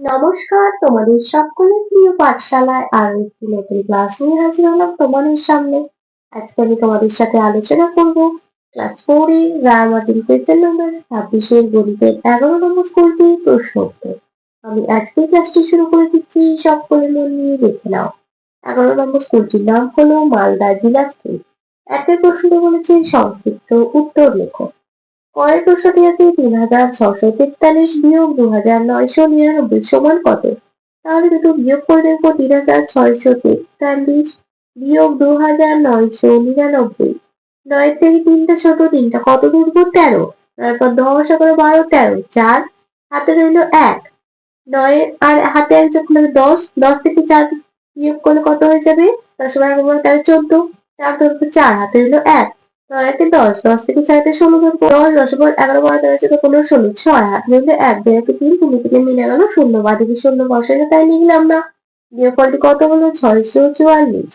নমস্কার, তোমাদের সকলের প্রিয় পাঠশালায় আরো একটি নতুন ক্লাস নিয়ে হাজির হলাম তোমাদের সামনে। আজকে আমি তোমাদের সাথে আলোচনা করব ক্লাস 4 এ রায় পেজের নম্বর 26 গণিতের 11 নম্বর স্কুলটি প্রশ্ন উত্তর। আমি আজকে ক্লাসটি শুরু করে দিচ্ছি, সকলে মন নিয়ে দেখে নাও। 11 নম্বর স্কুলটির নাম হলো মালদা জিলা স্কুল। একের প্রশ্নটি বলেছে সংক্ষিপ্ত উত্তর লেখো। পরের প্রশ্নটি আছে 3643 বিয়োগ 2999 সমান কত? তাহলে দুটো বিয়োগ করে দেখবো। 3643 বিয়োগ 2999। 9 থেকে 3টা ছোট, 3টা কত দূর? 13। তারপর 10 করে 12, 13, 4 হাতে রইল 1। 9 আর হাতে 1 যোগ করলে 10, 10 থেকে 4 বিয়োগ করলে কত হয়ে যাবে? 10 বার 14, 4 ধরবো 4 হাতে রইল 1। 9 একে 10, 10 থেকে 4 তে 16 ধরবো। 10, 10 পর 11, 12, 13, 14, 15, 16, 6 হাতে রইল 1। 2 একে 3, 3 থেকে মিলে গেল 0। বাদিকে 0 বসালে তাই লিখলাম না। বিয়োগফলটি কত হলো? 644।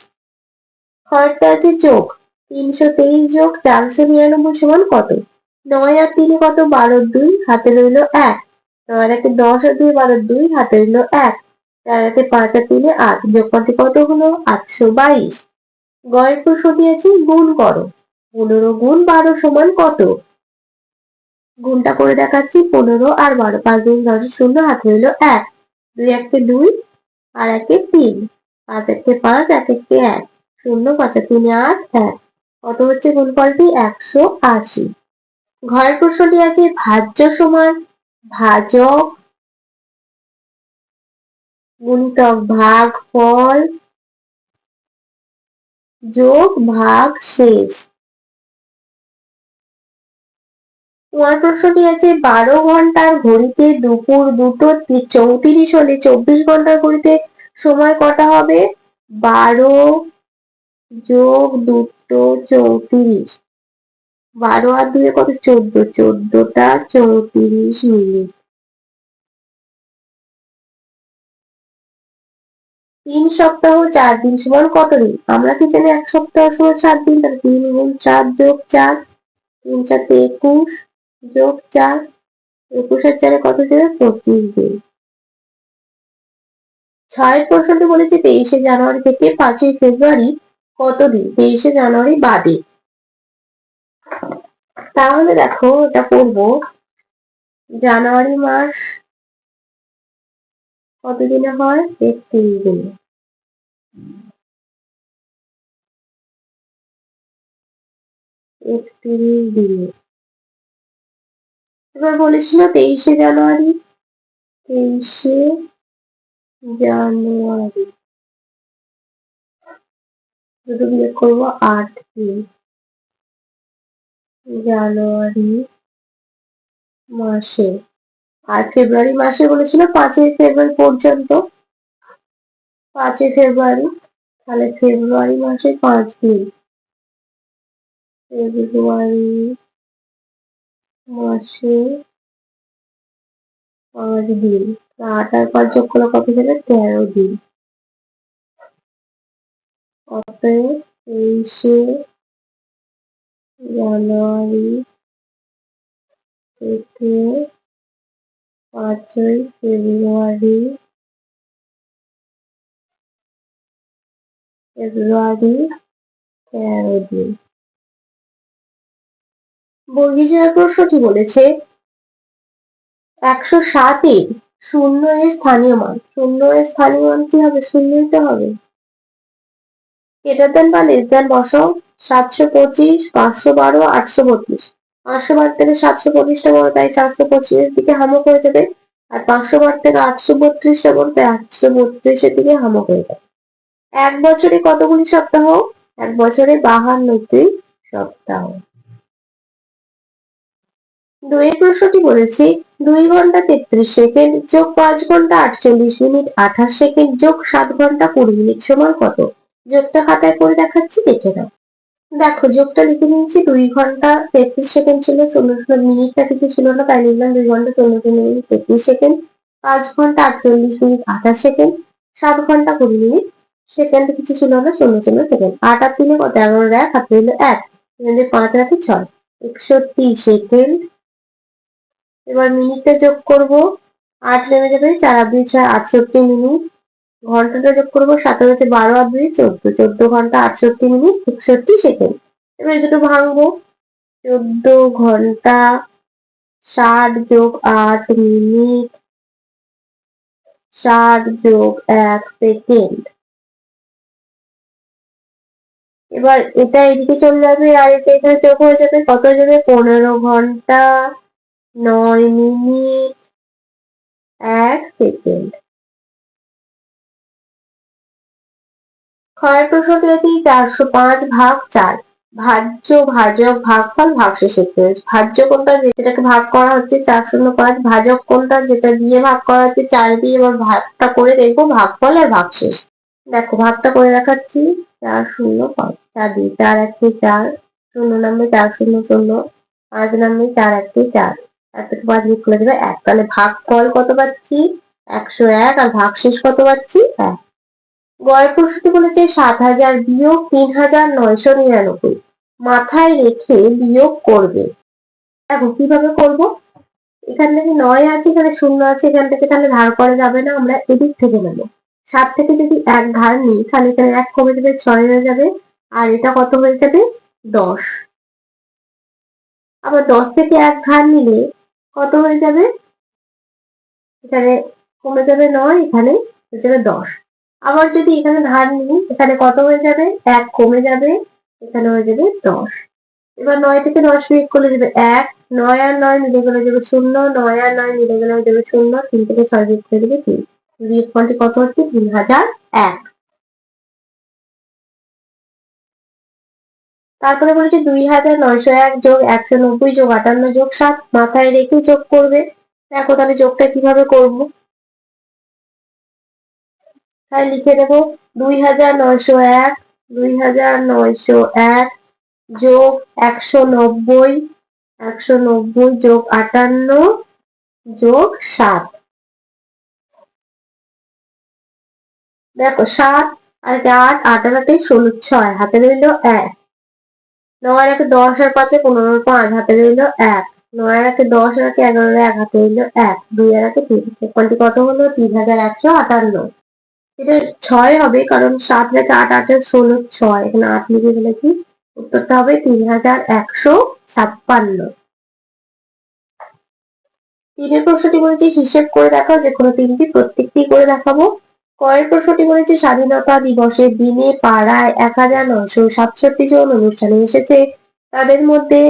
পরেরটা আছে যোগ। 323 যোগ 499 সমান কত? 9 আর 3 কত? 12, 2 হাতে রইল 1। 9 একে 10 আর 2 12, 2 হাতে রইল 1। 4 একে 5 আর 3 8। যোগফলটি কত হলো? 822। গয়ের প্রশ্নটি আছে গুণ করো। 15 গুণ 12 সমান কত? গুণটা করে দেখাচ্ছি। 15 আর 12, 5 গুণ 10, 0 হাতে রইল 1। 2 একে 2 আর 1 এ 3, 5 একে 5, 1 একে 1, 0 5 আর 3 8, 1। কত হচ্ছে গুণফলটি? 180। ঘরের প্রশ্নটি আছে ভাজ্য সমান ভাজক গুণিতক ভাগফল যোগ ভাগ শেষ। তোমার প্রশ্নটি আছে 12 ঘন্টার ঘড়িতে দুপুর 2:34 হলে 24 ঘন্টার ঘড়িতে সময় কটা হবে? 12 যোগ 2:34। 12 আর 2 কত? 14, 14টা 34 মিনিট। 3 সপ্তাহ 4 দিন সমান কত দিন? আমরা কি জানি 1 সপ্তাহ সমান 7 দিন। তাহলে 3 গুণ 4 যোগ 4, 3 4 21 যোগ 4, 21 আর 4 কত দেবে? 25 দিন। 6 প্রশ্নটি বলেছে 23শে জানুয়ারি থেকে 5ই ফেব্রুয়ারি কত দিন? 23শে জানুয়ারি বাদে। তাহলে দেখো এটা করবো। জানুয়ারি মাস কত দিনে হয়? 31 দিনে। 31 দিনে। এবার বলেছিল 23শে জানুয়ারি। 23শে জানুয়ারি দুটো বিয়োগ করবো 8 দিন। জানুয়ারি মাসে আর ফেব্রুয়ারি মাসে বলেছিল 5ই ফেব্রুয়ারি পর্যন্ত। 5ই ফেব্রুয়ারি, তাহলে ফেব্রুয়ারি মাসে 5 দিন। ফেব্রুয়ারি মাসে 5 দিন। 8 আর 5 যোগ করলে কত হবে? 13 দিন। অতএব 23শে জানুয়ারি থেকে 5ই ফেব্রুয়ারি 13 দিন। বর্গীজয়ের প্রশ্নটি বলেছে 107 এর 0 এর স্থানীয় মান। 0 এর স্থানীয় মান কি হবে? 0 তো হবে। গ্রেটার দেন বা লেস দেন বসাও। 725, 512, 832। 512 থেকে 725টা বড়, তাই 425 এর দিকে হামক হয়ে যাবে। আর 512 থেকে 832টা বড়, তাই 832 এর দিকে হামক হয়ে যাবে। এক বছরে কতগুলি সপ্তাহ? এক বছরে 52টি সপ্তাহ। 2 প্রশ্নটি বলেছে 2 ঘন্টা 33 সেকেন্ড যোগ 5 ঘন্টা 48 মিনিট 28 সেকেন্ড যোগ 7 ঘন্টা 20 মিনিট সমান কত? যোগটা খাতায় করে দেখাচ্ছি, দেখে নাও। দেখো যোগটা লিখে নিয়েছি। 2 ঘন্টা 33 সেকেন্ড ছিল, 16 মিনিটটা কিছু ছিল না, তাই লিখলাম 2 ঘন্টা 16 মিনিট 33 সেকেন্ড। 5 ঘন্টা 48 মিনিট 28 সেকেন্ড। 7 ঘন্টা 20 মিনিট সেকেন্ড কিছু ছিল না, 16 সেকেন্ড। 8 আর 3 কত? 11 এক হাতে রইল 1। 5 রাখে 6, 61 সেকেন্ড। এবার মিনিটটা যোগ করব। 8 নেমে যাবে, 4 আর 2 6, 68 মিনিট। ঘন্টাটা যোগ করবো, 7 হচ্ছে 12 আর 2 14, 14 ঘন্টা 68 মিনিট 61 সেকেন্ড। এবার এই দুটো ভাঙবো, 14 ঘন্টা 60 যোগ 8 মিনিট 60 যোগ 1 সেকেন্ড। এবার এটা এদিকে চলে যাবে আর এটা এখানে যোগ হয়ে যাবে, কত হয়ে যাবে? 15 ঘন্টা 9 মিনিট 1 সেকেন্ড। ক্ষয়ের প্রশ্নটি হচ্ছে 405 ভাগ 4। ভাজ্য, ভাজক, ভাগফল, ভাগশেষ লিখতে হবে। ভাজ্য কোনটা যেটাকে ভাগ করা হচ্ছে 405, ভাজক কোনটা যেটা দিয়ে ভাগ করা হচ্ছে 4 দিয়ে। এবার ভাগটা করে দেখবো ভাগফল আর ভাগশেষ। দেখো ভাগটা করে দেখাচ্ছি, 405, 4 দিয়ে, 4 1 4, 0 নামবে 4 0 0, 5 নামবে 4 1 4, 4 থেকে 5 বিয়োগ করে দেবে 1। তাহলে ভাগফল কত পাচ্ছি? 101। আর ভাগশেষ কত পাচ্ছি? 1। গড় প্রশ্নটি বলেছে 7,000 বিয়োগ 3,999 মাথায় রেখে বিয়োগ করবে। দেখো কিভাবে করব, এখান থেকে 9 আছে, এখানে 0 আছে, এখান থেকে তাহলে ধার করা যাবে না, আমরা এদিক থেকে নেব। 7 থেকে যদি 1 ধার নিই তাহলে এখানে 1 কমে যাবে, 6 হয়ে যাবে। আর এটা কত হয়ে যাবে? 10। আবার 10 থেকে 1 ধার নিলে কত হয়ে যাবে? এখানে কমে যাবে 9, এখানে হয়ে যাবে 10। আবার যদি এখানে ধার নিই, এখানে কত হয়ে যাবে? 1 কমে যাবে, এখানে হয়ে যাবে 10। এবার 9 থেকে 10 বিয়োগ করলে যাবে 1, 9 আর 9 মিলে গেলে যাবে 0, 9 আর 9 মিলে গেলে যাবে 0, 3 থেকে 6 বিয়োগ করে দেবে 3। বিয়োগফলটি কত হচ্ছে? 3001। তারপরে বলেছে 2901 যোগ 190 যোগ 58 যোগ 7 মাথায় রেখে যোগ করবে। দেখো তাহলে যোগটা কিভাবে করব, তাই লিখে দেব 2901, 2901 যোগ 190, 190 যোগ 58 যোগ 7। দেখো 7 আর 8, 8 আর 8 16, 6 হাতে রইল 1। 9 আর 1 10 আর 5 15, 5 হাতে রইল 1। 9 আর 1 10 আর 1 11, 1 হাতে রইল 1। 2 আর 1 3। কোনটি কত হলো? 3158। এটা 6 হবে, কারণ 7 রেখে 8 8 16, 6 এখানে 8 লিখে ফেলেছি। উত্তরটা হবে 3156। তিনের প্রশ্নটি বলেছে হিসেব করে দেখাও, যে কোনো তিনটি, প্রত্যেকটি করে দেখাবো। কয়ের প্রশ্নটি বলেছে স্বাধীনতা দিবসের দিনে পাড়ায় 1967 জন অনুষ্ঠানে এসেছে, তাদের মধ্যে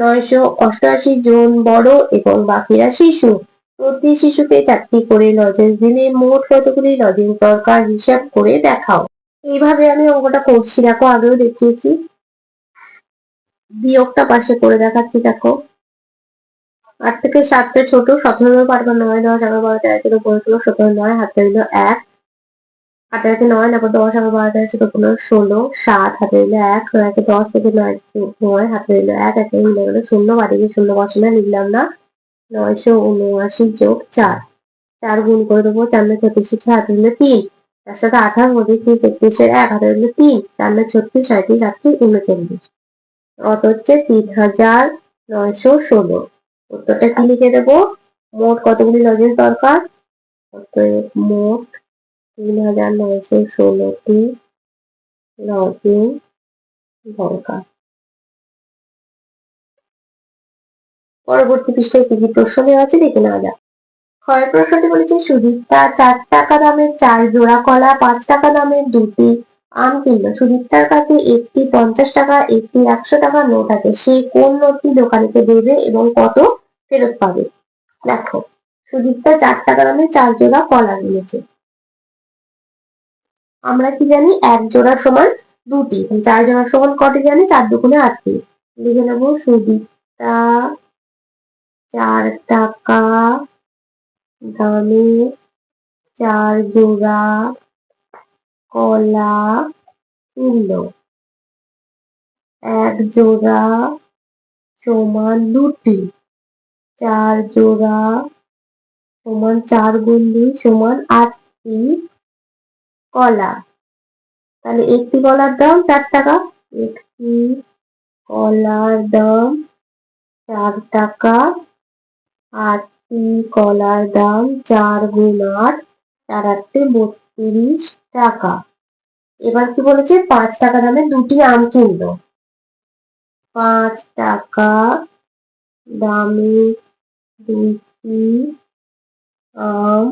988 জন বড় এবং বাকিরা শিশু। প্রতি শিশুকে 4টি করে লজেন্স দিলে মোট কতগুলি লজেন্স দরকার হিসাব করে দেখাও। এইভাবে আমি অঙ্কটা করছি, দেখো আগেও দেখিয়েছি। বিয়োগটা পাশে করে দেখাচ্ছি, দেখো 8 থেকে 7 ছোট, 17 পারবা 9 10 11 12 13 14 15 16 9 হাতে রইল 1। 8 থেকে 9, তারপর 10 11 12 13 14 15 16 7 হাতে রইল 1। 9 থেকে 10 থেকে 9 হাতে রইল 1, একে মিলে গেল 0, বাড়িতে 0 বসানো লিখলাম না। 979 যোগ 4, 4 গুণ করে দেবো, 4 9 36 হাতে রইল 3। তার সাথে 28 মধ্যে 33 এর 1 হাতে রইল 3, 4 9 36 37 38 39। অত হচ্ছে 3916। উত্তরটা কি লিখে দেবো? মোট কতগুলি লজেন্স দরকার? অতএব মোট 3916টি লজেন্স দরকার। পরবর্তী পৃষ্ঠায় কি কি প্রশ্ন দেওয়া আছে দেখে নেওয়া যাক। ক্ষয়ের প্রশ্নটি বলেছে সুদীপ্তা 4 টাকা দামের 4 জোড়া কলা, 5 টাকা দামের 2টি আম কিনল। সুদীপ্তার কাছে একটি 50 টাকা, একটি 100 টাকার নোট আছে। সে কোন নোটটি দোকানিকে দেবে এবং কত ফেরত পাবে? দেখো সুদীপ্তা 4 টাকা দামের 4 জোড়া কলা কিনেছে। আমরা কি জানি? 1 জোড়া সমান 2টি, 4 জোড়া সমান কটি জানি? 4 দুগুণে 8টি। লিখে নেব সুদীপ্তা 4 টাকা দামের 4 জোড়া কলা কিনল। 1 জোড়া সমান 2টি, 4 জোড়া সমান 4 গুণ 2 সমান 8টি কলা। তাহলে একটি কলার দাম 4 টাকা, একটি কলার দাম 4 টাকা, আর একটি কলার দাম 4 গুণ 8, 4 8 32 টাকা। এবার কি বলেছে, 5 টাকা দামে দুটি আম কিনলো। 5 টাকা দামে দুটি আম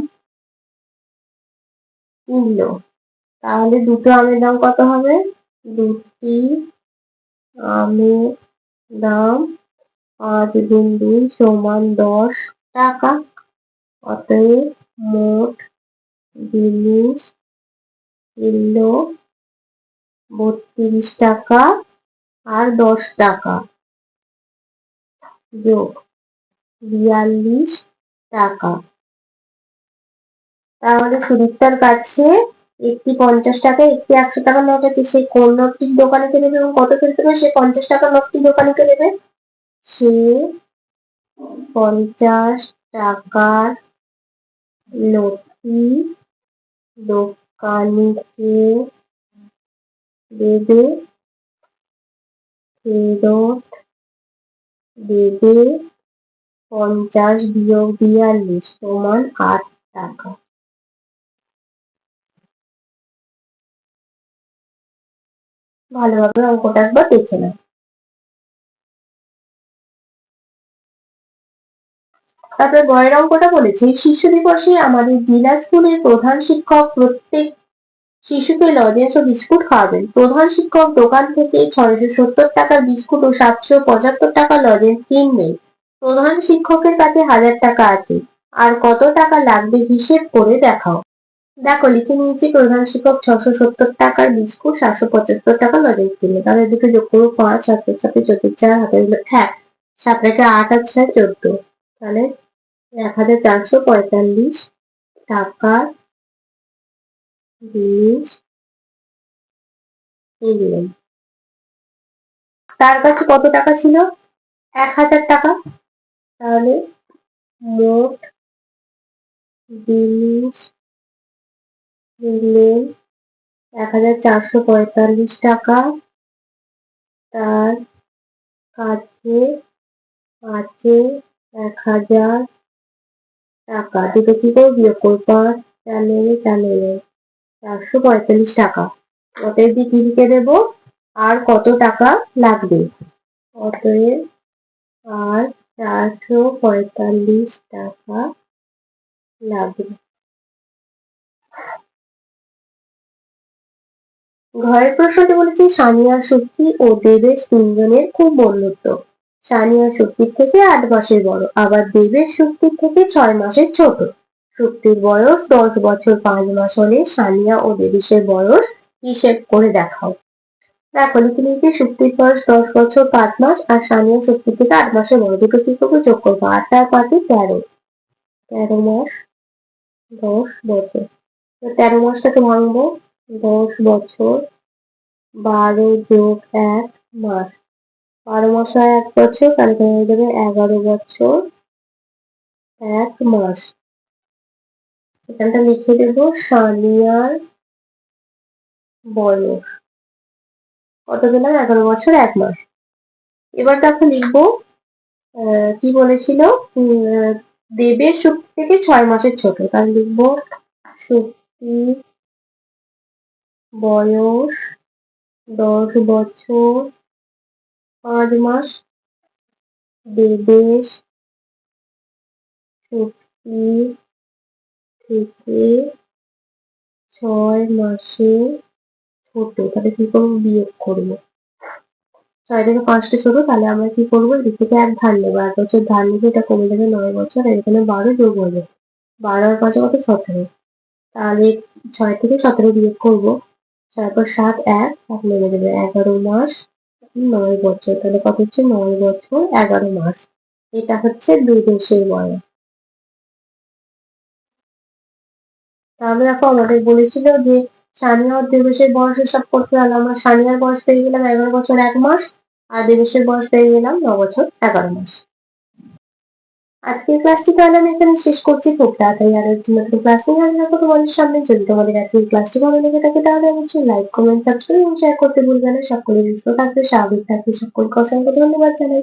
কিনলো, তাহলে দুটো আমের দাম কত হবে? দুটি আমের দাম 5 গুণ 2 সমান 10 টাকা। অতএব মোট জিনিস কিনলো 32 টাকা আর 10 টাকা যোগ 42 টাকা। তাহলে সুদীপ্তার কাছে একটি 50 টাকা, একটি 100 টাকার নোট আছে। সে কোন নোটটি দোকানিকে দেবে এবং কত ফেরত দেবে? সে 50 টাকার নোটটি দোকানিকে দেবে। সে 50 টাকার নোটটি দোকানিকে দেবে, ফেরত দেবে 50 বিয়োগ 42 সমান 8 টাকা। ভালোভাবে অঙ্কটা একবার দেখে নাও। তারপরে গয়ের অঙ্কটা বলেছে, শিশু দিবসে আমাদের জেলা স্কুলের প্রধান শিক্ষক প্রত্যেক শিশুকে লজেন্স ও বিস্কুট খাওয়াবেন। প্রধান শিক্ষক দোকান থেকে 670 টাকার বিস্কুট ও 775 টাকার লজেন্স কিনবেন। প্রধান শিক্ষকের কাছে 1000 টাকা আছে, আর কত টাকা লাগবে হিসেব করে দেখাও। দেখো লিখে নিয়েছি, প্রধান শিক্ষক 670 টাকার বিস্কুট, 775 টাকার লজেন্স কিনবে। তাহলে দুটো যোগ করবো, 5 7 7 14 4 হাতে হলো 1, 7 রেখে 8 আর 6 14, তাহলে 1445 টাকার জিনিস কিনলেন। তার কাছে কত টাকা ছিল? 1000 টাকা। তাহলে মোট জিনিস কিনলেন 1445 টাকা। তার কাছে আছে 1000 টাকা। দুটো কি করে বিয়োগ করবো? 5 4 নেবে 4 নেবে 445 টাকা। অতএব কি লিখে দেবো? আর কত টাকা লাগবে? অতএব আর 445 টাকা লাগবে। ঘরের প্রশ্নটি বলেছে, সানিয়া, শক্তি ও দেবেশ তিনজনের খুব বন্ধুত্ব। সানিয়া শক্তির থেকে 8 মাসের বড়, আবার দেবেশ শক্তির থেকে 6 মাসের ছোট। শক্তির বয়স 10 বছর 5 মাস হলে সানিয়া ও দেবেশের বয়স হিসেব করে দেখাও। দেখো লিখে নিয়েছি, শক্তির বয়স 10 বছর 5 মাস আর সানিয়া শক্তির থেকে 8 মাসের বড়। দুটো কি করবো? যোগ করবো। 8 আর 5 13, 13 মাস 10 বছর। 13 মাসটাকে ভাঙবো, 10 বছর 12 যোগ 1 মাস, 12 মাস হয় 1 বছর, তাহলে হয়ে যাবে 11 বছর 1 মাস। এখানটা লিখে দেবো সানিয়ার বয়স কত পেলাম? 11 বছর 1 মাস। এবার দেখো লিখবো কি বলেছিল, দেবের শক্তি থেকে 6 মাসের ছোট। তাহলে লিখবো শক্তির বয়স 10 বছর 5 মাস, দেবেশ শক্তি থেকে 6 মাসের ছোট। তাহলে কি করবো? বিয়োগ করবো। 6 থেকে 5টা ছোট, তাহলে আমরা কি করবো? এদিক থেকে 1 ধার নেবো, 1 বছর ধার নিলে এটা কমে যাবে 9 বছর, আর এখানে 12 যোগ হবে, 12 আর 5 কত? 17। তাহলে 6 থেকে 17 বিয়োগ করবো, তারপর 7 1 নেমে যাবে, 11 মাস 9 বছর। তাহলে কত হচ্ছে? 9 বছর 11 মাস। এটা হচ্ছে দেবেশের বয়স। তাহলে দেখো আমাদের বলেছিল যে সানিয়া আর দেবেশের বয়স হিসাব করতে হলে আমরা সানিয়ার বয়স পেয়ে গেলাম 11 বছর 1 মাস, আর দেবেশের বয়স পেয়ে গেলাম 9 বছর 11 মাস। আজকের ক্লাসটি তাহলে আমি এখানে শেষ করছি। খুব তাড়াতাড়ি আরো একটি নতুন ক্লাস নিয়ে হাজির হবো তোমাদের সামনে। যদি তোমাদের আজকের ক্লাসটি ভালো লেগে থাকে তাহলে অবশ্যই লাইক, কমেন্ট, সাবস্ক্রাইব এবং শেয়ার করতে ভুলবে না। সকলে সুস্থ থাকবে, স্বাভাবিক থাকবে। সকলকে অসংখ্য ধন্যবাদ জানাই।